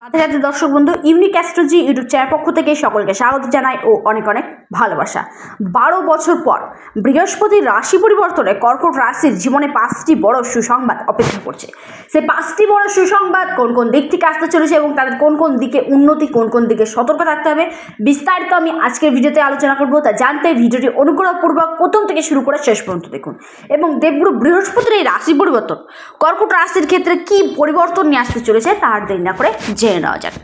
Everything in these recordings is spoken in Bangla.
রাধে রাধে দর্শক বন্ধু, ইউনিক অ্যাস্ট্রোলজি ইউটিউব চ্যানেল পক্ষ থেকে সকলকে স্বাগত জানাই ও অনেক অনেক ভালোবাসা। 12 বছর পর বৃহস্পতির রাশি পরিবর্তনে কর্কট রাশির জীবনে 5টি বড় সুসংবাদ অপেক্ষা করছে। সেই 5টি বড় সুসংবাদ কোন কোন দিক থেকে আসতে চলেছে এবং তাদের কোন কোন দিকে উন্নতি, কোন কোন দিকে সতর্ক থাকতে হবে, বিস্তারিত আমি আজকের ভিডিওতে আলোচনা করব। তা জানতে ভিডিওটি অনুগ্রহপূর্বক প্রথম থেকে শুরু করে শেষ পর্যন্ত দেখুন। এবং দেবগুরু বৃহস্পতির এই রাশি পরিবর্তন কর্কট রাশির ক্ষেত্রে কি পরিবর্তন নিয়ে আসতে চলেছে তার দেরি না করে জেনে নেওয়া যাক।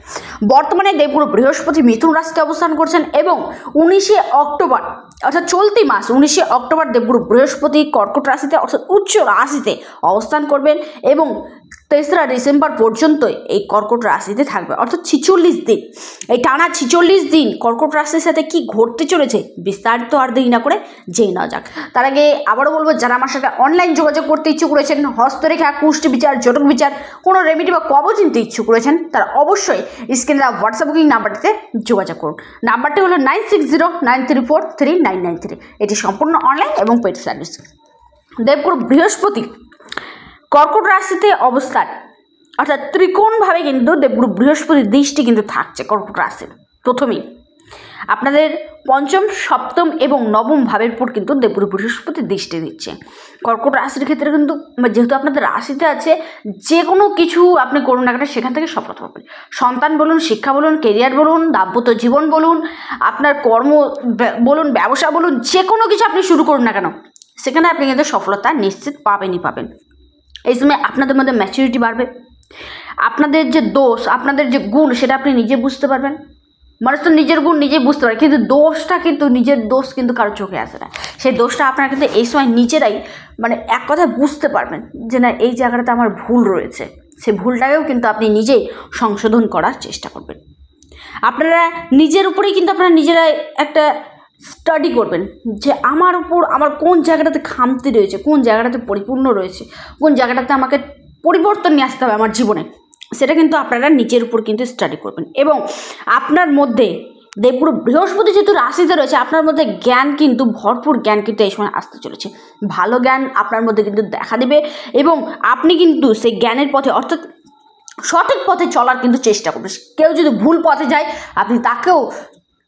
বর্তমানে দেবগুরু বৃহস্পতি মিথুন রাশিতে অবস্থান করছেন এবং 19শে অক্টোবর অর্থাৎ চলতি মাস 19শে অক্টোবর দেবগুরু বৃহস্পতি কর্কট রাশিতে অর্থাৎ উচ্চ রাশিতে অবস্থান করবেন এবং 3রা ডিসেম্বর পর্যন্ত এই কর্কট রাশিতে থাকবে, অর্থাৎ 46 দিন। এই টানা 46 দিন কর্কট রাশির সাথে কি ঘটতে চলেছে বিস্তারিত আর দেরি না করে জেনে নেওয়া যাক। তার আগে আবারও বলবো, যারা আমার সাথে অনলাইন যোগাযোগ করতে ইচ্ছুক রয়েছেন, হস্তরেখা, কুষ্টি বিচার, জটক বিচার, কোনো রেমেডি বা কবচ নিতে ইচ্ছুক রয়েছেন, তারা অবশ্যই স্ক্রিনে দেওয়া হোয়াটসঅ্যাপ বুকিং নাম্বারটিতে যোগাযোগ করুন। নাম্বারটি হলো 9609343993। এটি সম্পূর্ণ অনলাইন এবং পেড সার্ভিস। দেবগুরু বৃহস্পতি কর্কট রাশিতে অবস্থান অর্থাৎ ত্রিকোণভাবে কিন্তু দেবগুরু বৃহস্পতির দৃষ্টি কিন্তু থাকছে কর্কট রাশির। প্রথমেই আপনাদের পঞ্চম, সপ্তম এবং নবম ভাবের উপর কিন্তু দেবগুরু বৃহস্পতি দৃষ্টি দিচ্ছে। কর্কট রাশির ক্ষেত্রে কিন্তু যেহেতু আপনাদের রাশিতে আছে, যে কোনো কিছু আপনি করুন না কেন সেখান থেকে সফলতা পাবেন। সন্তান বলুন, শিক্ষা বলুন, কেরিয়ার বলুন, দাম্পত্য জীবন বলুন, আপনার কর্ম বলুন, ব্যবসা বলুন, যে কোনো কিছু আপনি শুরু করুন না কেন সেখানে আপনি কিন্তু সফলতা নিশ্চিত পাবেনই পাবেন। এই সময় আপনাদের মধ্যে ম্যাচুরিটি বাড়বে। আপনাদের যে দোষ, আপনাদের যে গুণ, সেটা আপনি নিজে বুঝতে পারবেন। মানুষ তো নিজের গুণ নিজেই বুঝতে পারে, কিন্তু দোষটা কিন্তু নিজের দোষ কিন্তু কারো চোখে আসে না। সেই দোষটা আপনারা কিন্তু এই সময় নিজেরাই এক কথায় বুঝতে পারবেন যে না, এই জায়গাটাতে আমার ভুল রয়েছে। সেই ভুলটাকেও কিন্তু আপনি নিজেই সংশোধন করার চেষ্টা করবেন। আপনারা নিজের উপরেই কিন্তু আপনারা নিজেরাই একটা স্টাডি করবেন যে আমার উপর আমার কোন জায়গাটাতে খামতি রয়েছে, কোন জায়গাটাতে পরিপূর্ণ রয়েছে, কোন জায়গাটাতে আমাকে পরিবর্তন নিয়ে আসতে হবে আমার জীবনে, সেটা কিন্তু আপনারা নিজের উপর কিন্তু স্টাডি করবেন। এবং আপনার মধ্যে দেবগুরু বৃহস্পতি যেহেতু রাশিতে রয়েছে, আপনার মধ্যে জ্ঞান কিন্তু ভরপুর জ্ঞান কিন্তু এই সময় আসতে চলেছে। ভালো জ্ঞান আপনার মধ্যে কিন্তু দেখা দেবে এবং আপনি কিন্তু সেই জ্ঞানের পথে অর্থাৎ সঠিক পথে চলার কিন্তু চেষ্টা করবেন। কেউ যদি ভুল পথে যায়, আপনি তাকেও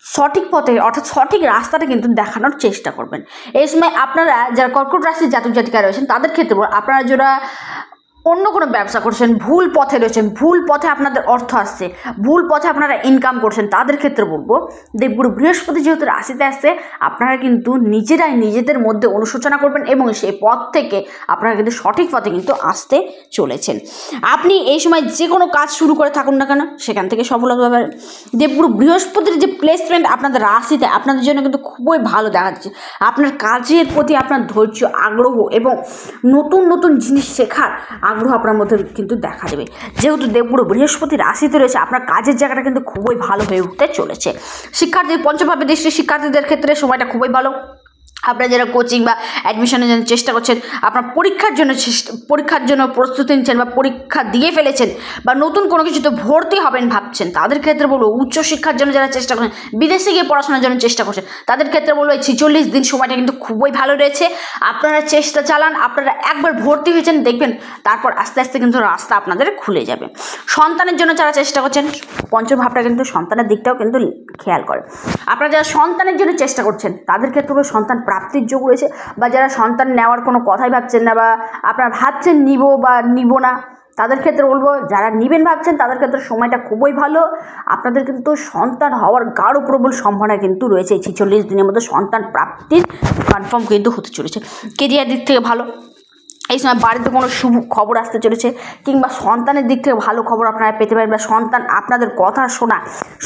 সঠিক পথে অর্থাৎ সঠিক রাস্তাটা কিন্তু দেখানোর চেষ্টা করবেন। এই সময় আপনারা যারা কর্কট রাশির জাতক জাতিকা রয়েছেন তাদের ক্ষেত্রে আপনারা যারা অন্য কোনো ব্যবসা করছেন, ভুল পথে রয়েছেন, ভুল পথে আপনাদের অর্থ আসছে, ভুল পথে আপনারা ইনকাম করছেন, তাদের ক্ষেত্রে বলবো দেবগুরু বৃহস্পতি যেহেতু রাশিতে আসছে, আপনারা কিন্তু নিজেরাই নিজেদের মধ্যে অনুশোচনা করবেন এবং সেই পথ থেকে আপনারা কিন্তু সঠিক পথে কিন্তু আসতে চলেছেন। আপনি এই সময় যে কোনো কাজ শুরু করে থাকুন না কেন সেখান থেকে সফলতা পাবেন। দেবগুরু বৃহস্পতির যে প্লেসমেন্ট আপনাদের রাশিতে আপনাদের জন্য কিন্তু খুবই ভালো দেখা যাচ্ছে। আপনার কাজের প্রতি আপনার ধৈর্য, আগ্রহ এবং নতুন নতুন জিনিস শেখার আগ্রহ আপনার মধ্যে কিন্তু দেখা দেবে। যেহেতু দেবগুরু বৃহস্পতি রাশিতে রয়েছে, আপনার কাজের জায়গাটা কিন্তু খুবই ভালো হয়ে উঠতে চলেছে। শিক্ষার্থী পঞ্চমভাবে দৃষ্টি শিক্ষার্থীদের ক্ষেত্রে সময়টা খুবই ভালো। আপনারা যারা কোচিং বা অ্যাডমিশনের জন্য চেষ্টা করছেন, আপনার পরীক্ষার জন্য প্রস্তুতি নিচ্ছেন বা পরীক্ষা দিয়ে ফেলেছেন বা নতুন কোনো কিছুতে ভর্তি হবেন ভাবছেন, তাদের ক্ষেত্রে বলবো উচ্চশিক্ষার জন্য যারা চেষ্টা করছেন, বিদেশে গিয়ে পড়াশোনার জন্য চেষ্টা করছেন, তাদের ক্ষেত্রে বলবো এই 46 দিন সময়টা কিন্তু খুবই ভালো রয়েছে। আপনারা চেষ্টা চালান, আপনারা একবার ভর্তি হয়েছেন দেখবেন তারপর আস্তে আস্তে কিন্তু রাস্তা আপনাদের খুলে যাবে। সন্তানের জন্য যারা চেষ্টা করছেন, পঞ্চম ভাবটা কিন্তু সন্তানের দিকটাও কিন্তু খেয়াল করে। আপনারা যারা সন্তানের জন্য চেষ্টা করছেন তাদের ক্ষেত্রে সন্তান প্রাপ্তির যোগ রয়েছে, বা যারা সন্তান নেওয়ার কোনো কথাই ভাবছেন না বা আপনারা ভাবছেন নিব বা নিব না, তাদের ক্ষেত্রে বলবো যারা নিবেন ভাবছেন তাদের ক্ষেত্রে সময়টা খুবই ভালো। আপনাদের কিন্তু সন্তান হওয়ার গাঢ় প্রবল সম্ভাবনা কিন্তু রয়েছে। 46 দিনের মধ্যে সন্তান প্রাপ্তির কনফার্ম কিন্তু হতে চলেছে। কেরিয়ার দিক থেকে ভালো, এই সময় বাড়িতে কোনো শুভ খবর আসতে চলেছে, কিংবা সন্তানের দিক থেকে ভালো খবর আপনারা পেতে পারেন, বা সন্তান আপনাদের কথা শোনা,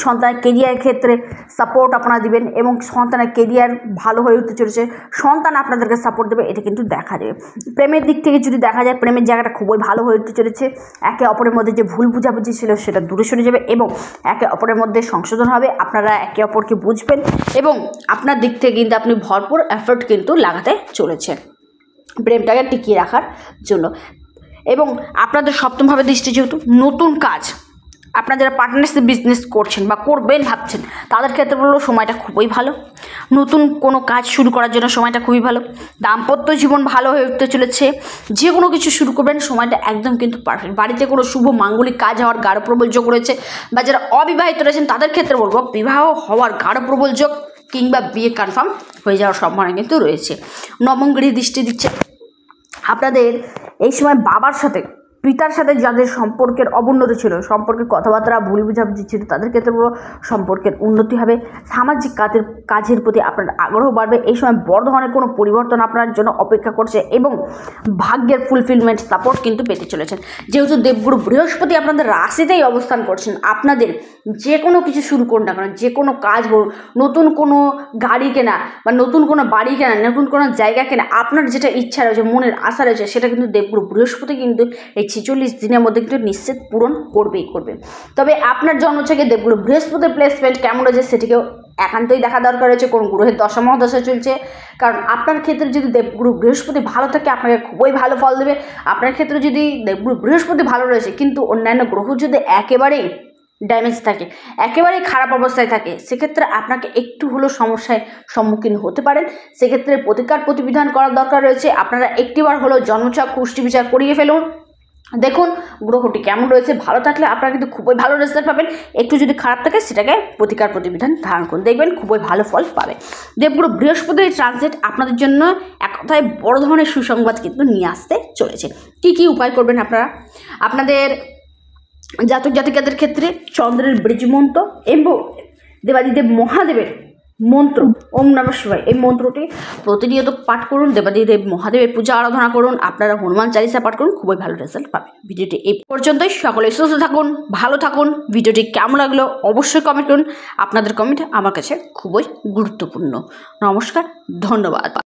সন্তানের কেরিয়ারের ক্ষেত্রে সাপোর্ট আপনারা দিবেন এবং সন্তানের কেরিয়ার ভালো হয়ে উঠতে চলেছে, সন্তান আপনাদেরকে সাপোর্ট দেবে, এটা কিন্তু দেখা যাবে। প্রেমের দিক থেকে যদি দেখা যায়, প্রেমের জায়গাটা খুবই ভালো হয়ে উঠতে চলেছে। একে অপরের মধ্যে যে ভুল বুঝাবুঝি ছিল সেটা দূরে সরে যাবে এবং একে অপরের মধ্যে সংশোধন হবে। আপনারা একে অপরকে বুঝবেন এবং আপনার দিক থেকে কিন্তু আপনি ভরপুর এফোর্ট কিন্তু লাগাতে চলেছেন প্রেমটাকে টিকিয়ে রাখার জন্য। এবং আপনাদের সপ্তমভাবে দৃষ্টি যেহেতু নতুন কাজ, আপনারা যারা পার্টনারশিপ বিজনেস করছেন বা করবেন ভাবছেন, তাদের ক্ষেত্রে বললো সময়টা খুবই ভালো। নতুন কোনো কাজ শুরু করার জন্য সময়টা খুবই ভালো। দাম্পত্য জীবন ভালো হয়ে উঠতে চলেছে। যে কোনো কিছু শুরু করবেন সময়টা একদম কিন্তু পারফেক্ট। বাড়িতে কোনো শুভ মাঙ্গলিক কাজ হওয়ার গাঢ় প্রবল যোগ রয়েছে, বা যারা অবিবাহিত রয়েছেন তাদের ক্ষেত্রে বলবো বিবাহ হওয়ার গাঢ় প্রবল যোগ কিংবা বিয়ে কনফার্ম হয়ে যাওয়ার সম্ভাবনা কিন্তু রয়েছে। নবম গৃহে দৃষ্টি দিচ্ছে। আপনাদের এই সময় বাবার সাথে, পিতার সাথে যাদের সম্পর্কের অবনতি ছিল, সম্পর্কের কথাবার্তা ভুল বুঝাবুঝি ছিল, তাদের ক্ষেত্রে সম্পর্কের উন্নতি হবে। সামাজিক কাজের প্রতি আপনার আগ্রহ বাড়বে। এই সময় বড় ধরনের কোনো পরিবর্তন আপনার জন্য অপেক্ষা করছে এবং ভাগ্যের ফুলফিলমেন্ট সাপোর্ট কিন্তু পেতে চলেছেন। যেহেতু দেবগুরু বৃহস্পতি আপনাদের রাশিতেই অবস্থান করছেন, আপনাদের যে কোনো কিছু শুরু করুন না কেন, যে কোনো কাজ বলুন, নতুন কোনো গাড়ি কেনা বা নতুন কোনো বাড়ি কেনা, নতুন কোনো জায়গা কেনা, আপনার যেটা ইচ্ছা রয়েছে, মনের আশা রয়েছে, সেটা কিন্তু দেবগুরু বৃহস্পতি কিন্তু এই 46 দিনের মধ্যে কিন্তু নিশ্চিত পূরণ করবেই করবে। তবে আপনার জন্ম থেকে দেবগুরু বৃহস্পতির প্লেসমেন্ট কেমন রয়েছে সেটিকেও একান্তই দেখা দরকার রয়েছে। কোন গ্রহের দশা মহাদশা চলছে, কারণ আপনার ক্ষেত্রে যদি দেবগুরু বৃহস্পতি ভালো থাকে আপনাকে খুবই ভালো ফল দেবে। আপনার ক্ষেত্রে যদি দেবগুরু বৃহস্পতি ভালো রয়েছে কিন্তু অন্যান্য গ্রহ যদি একেবারেই ড্যামেজ থাকে, একেবারেই খারাপ অবস্থায় থাকে, সেক্ষেত্রে আপনাকে একটু হলেও সমস্যায় সম্মুখীন হতে পারেন। সেক্ষেত্রে প্রতিকার প্রতিবিধান করার দরকার রয়েছে। আপনারা একটিবার হলেও জন্মছক কুষ্টি বিচার করিয়ে ফেলুন, দেখুন গ্রহটি কেমন রয়েছে। ভালো থাকলে আপনারা কিন্তু খুবই ভালো রেজাল্ট পাবেন, একটু যদি খারাপ থাকে সেটাকে প্রতিকার প্রতিবিধান ধারণ করুন, দেখবেন খুবই ভালো ফল পাবে। দেবগুরু বৃহস্পতির ট্রানজিট আপনাদের জন্য এক কথায় বড় ধরনের সুসংবাদ কিন্তু নিয়ে আসতে চলেছে। কি কি উপায় করবেন আপনারা? আপনাদের জাতক জাতিকাদের ক্ষেত্রে চন্দ্রের বীজমন্ত্র এবং দেবাদিদেব মহাদেবের মন্ত্র ওম নমঃ শিবায়, এই মন্ত্রটি প্রতিনিয়ত পাঠ করুন। দেবাদিদেব মহাদেবের পূজা আরাধনা করুন, আপনারা হনুমান চালিসা পাঠ করুন, খুবই ভালো রেজাল্ট পাবেন। ভিডিওটি এই পর্যন্তই। সকলে সুস্থ থাকুন, ভালো থাকুন। ভিডিওটি কেমন লাগলো অবশ্যই কমেন্ট করুন। আপনাদের কমেন্ট আমার কাছে খুবই গুরুত্বপূর্ণ। নমস্কার, ধন্যবাদ।